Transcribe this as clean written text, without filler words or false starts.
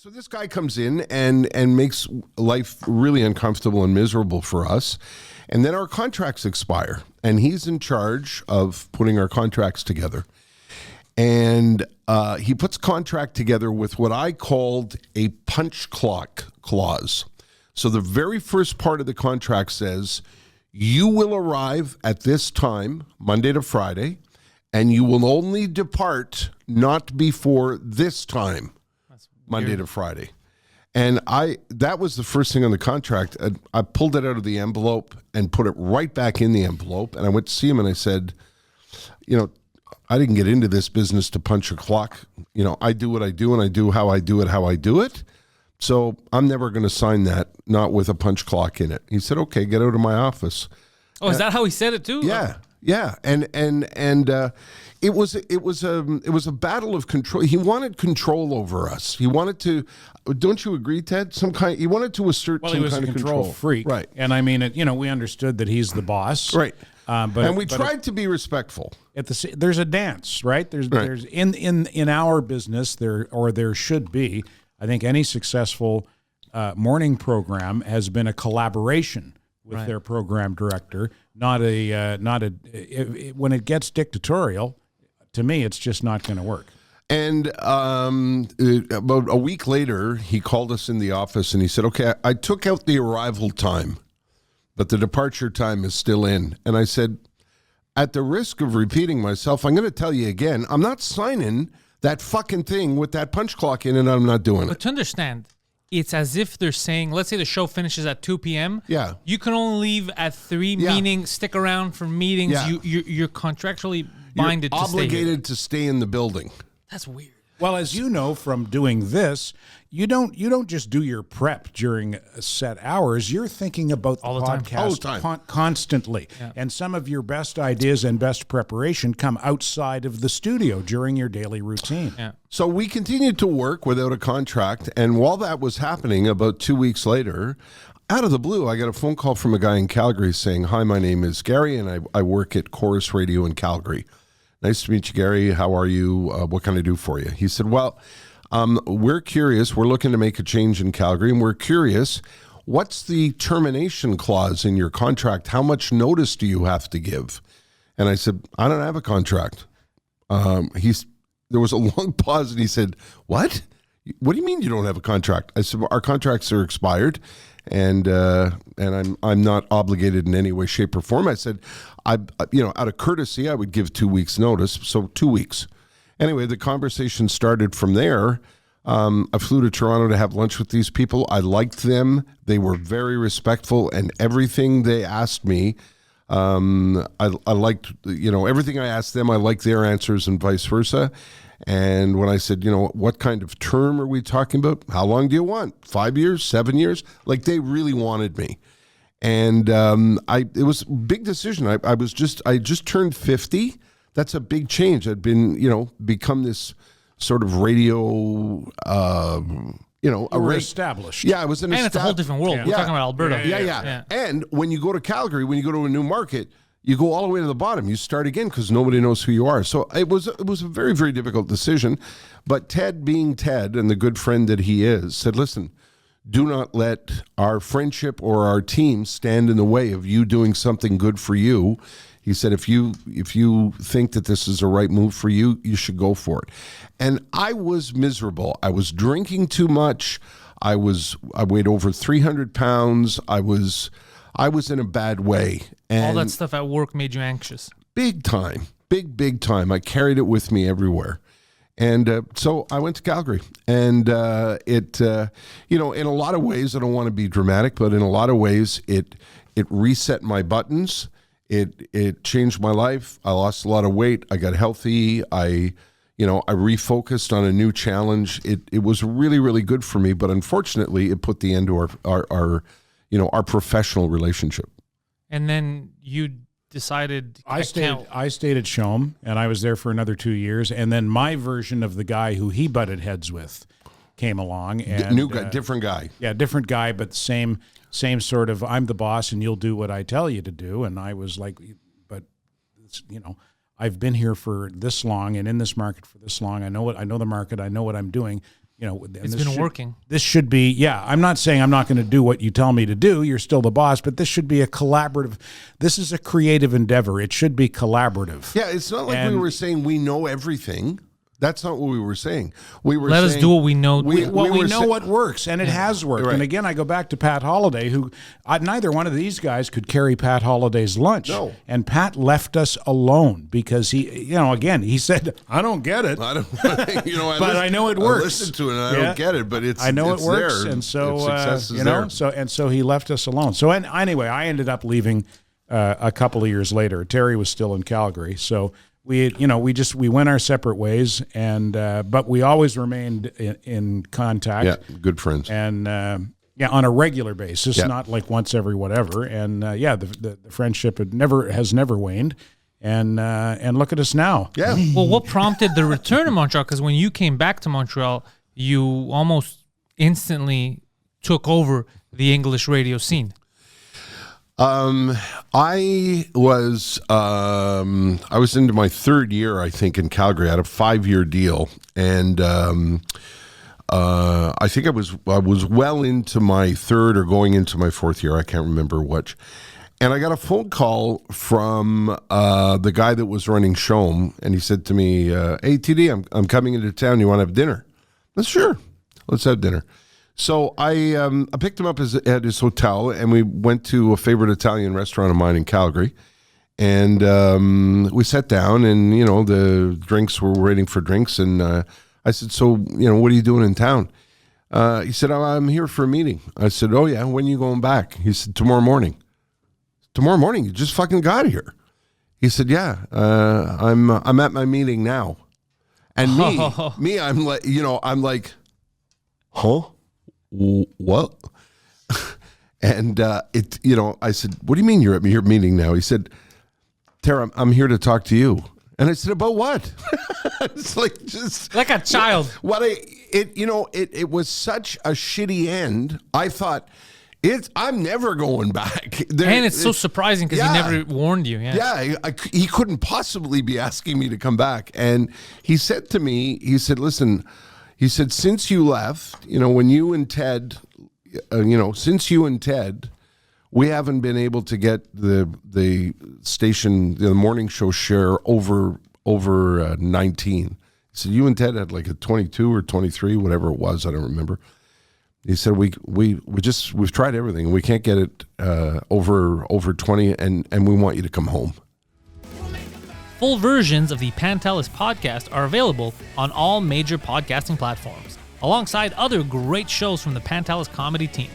So this guy comes in and makes life really uncomfortable and miserable for us. And then our contracts expire. And he's in charge of putting our contracts together. And he puts a contract together with what I called a punch clock clause. So the very first part of the contract says, you will arrive at this time, Monday to Friday, and you will only depart not before this time, Monday to Friday. And that was the first thing on the contract. I pulled it out of the envelope and put it right back in the envelope. And I went to see him and I said, I didn't get into this business to punch a clock. I do what I do and I do how I do it. So I'm never going to sign that, not with a punch clock in it. He said, okay, get out of my office. Oh, is that how he said it too? Yeah. Yeah. And it was a battle of control. He wanted control over us. He wanted to, don't you agree, Ted? He wanted to assert some kind of control. He was a control freak. Right. And I mean, we understood that he's the boss. Right. But we tried to be respectful. There's a dance, right? There's in our business there should be. I think any successful morning program has been a collaboration with their program director, not a when it gets dictatorial. To me, it's just not going to work. And about a week later, he called us in the office and he said, okay, I took out the arrival time, but the departure time is still in. And I said, at the risk of repeating myself, I'm going to tell you again, I'm not signing that fucking thing with that punch clock in, and I'm not doing it. But to understand, it's as if they're saying, let's say the show finishes at 2 p.m. Yeah. You can only leave at 3, meaning stick around for meetings. Yeah. You're contractually binded You're to stay here. obligated to stay in the building. That's weird. Well, as you know from doing this, you don't just do your prep during set hours. You're thinking about the podcast constantly. Yeah. And some of your best ideas and best preparation come outside of the studio during your daily routine. Yeah. So we continued to work without a contract. And while that was happening, about 2 weeks later, out of the blue, I got a phone call from a guy in Calgary saying, hi, my name is Gary, and I work at Chorus Radio in Calgary. Nice to meet you, Gary. How are you? What can I do for you? He said, well, we're curious. We're looking to make a change in Calgary, and we're curious, what's the termination clause in your contract? How much notice do you have to give? And I said, I don't have a contract. There was a long pause, and he said, what? What do you mean you don't have a contract? I said, well, our contracts are expired, and I'm not obligated in any way, shape, or form. I said, out of courtesy, I would give 2 weeks notice, so 2 weeks. Anyway, the conversation started from there. I flew to Toronto to have lunch with these people. I liked them. They were very respectful, and everything they asked me, I liked, everything I asked them, I liked their answers and vice versa. And when I said, what kind of term are we talking about? How long do you want? 5 years, 7 years? Like, they really wanted me. And it was a big decision. I just turned 50. That's a big change. I'd been, become this sort of radio, established. Yeah, I was and it's a whole different world. Yeah. We're talking about Alberta. Yeah. And when you go to Calgary, when you go to a new market, you go all the way to the bottom. You start again because nobody knows who you are. So it was a very, very difficult decision. But Ted, being Ted and the good friend that he is, said, listen, do not let our friendship or our team stand in the way of you doing something good for you. He said, if you think that this is the right move for you, you should go for it. And I was miserable. I was drinking too much. I weighed over 300 pounds. I was in a bad way. And all that stuff at work made you anxious. Big time. Big time. I carried it with me everywhere. And so I went to Calgary, and in a lot of ways, I don't want to be dramatic, but in a lot of ways, it reset my buttons. It changed my life. I lost a lot of weight. I got healthy. I refocused on a new challenge. It was really, really good for me, but unfortunately, it put the end to our professional relationship. And then you decided I stayed at Shome, and I was there for another 2 years, and then my version of the guy who he butted heads with came along. And new guy, different guy. Yeah, different guy, but same sort of, I'm the boss and you'll do what I tell you to do. And I was like, but I've been here for this long and in this market for this long. I know the market. I know what I'm doing. It's been working. This should be, I'm not saying I'm not going to do what you tell me to do. You're still the boss, but this should be a collaborative. This is a creative endeavor. It should be collaborative. Yeah, it's not like we were saying we know everything. That's not what we were saying. We were Let saying, us do what we know. We know what works, and it has worked. Right. And again, I go back to Pat Holliday, who neither one of these guys could carry Pat Holliday's lunch. No. And Pat left us alone because he said, "I don't get it." I don't, but I know it works. I listened to it and I don't get it, but I know it's it works, there. and so success is there. So he left us alone. So anyway, I ended up leaving a couple of years later. Terry was still in Calgary, so we went our separate ways, and but we always remained in contact. Yeah, good friends. And on a regular basis, not like once every whatever. And the friendship has never waned. And look at us now. Yeah. Well, what prompted the return to Montreal? Because when you came back to Montreal, you almost instantly took over the English radio scene. I was into my third year, I think, in Calgary. I had a 5-year deal, and I think I was well into my third or going into my fourth year. I can't remember which. And I got a phone call from the guy that was running Shome, and he said to me, "Hey, TD, I'm coming into town. You want to have dinner?" I said, "Sure, let's have dinner." So I picked him up at his hotel, and we went to a favorite Italian restaurant of mine in Calgary. And we sat down, and, the drinks were waiting for drinks. And I said, "So, what are you doing in town?" He said, "I'm here for a meeting." I said, "Oh, yeah, when are you going back?" He said, "Tomorrow morning." "Tomorrow morning? You just fucking got here." He said, "Yeah, I'm at my meeting now." And I'm like, huh? What? And I said, "What do you mean you're at your meeting now?" He said, "Tara, I'm here to talk to you." And I said, "About what?" It's like a child. It was such a shitty end. I thought, I'm never going back. And it's so surprising because he never warned you. Yeah, he couldn't possibly be asking me to come back. And he said to me, "Listen," he said, "since you left, when you and Ted, since you and Ted, we haven't been able to get the station, the morning show share over 19. He said, "You and Ted had like a 22 or 23, whatever it was. I don't remember." He said, we've tried everything. We can't get it over 20, and we want you to come home." Full versions of the Pantelis Podcast are available on all major podcasting platforms, alongside other great shows from the Pantelis comedy team.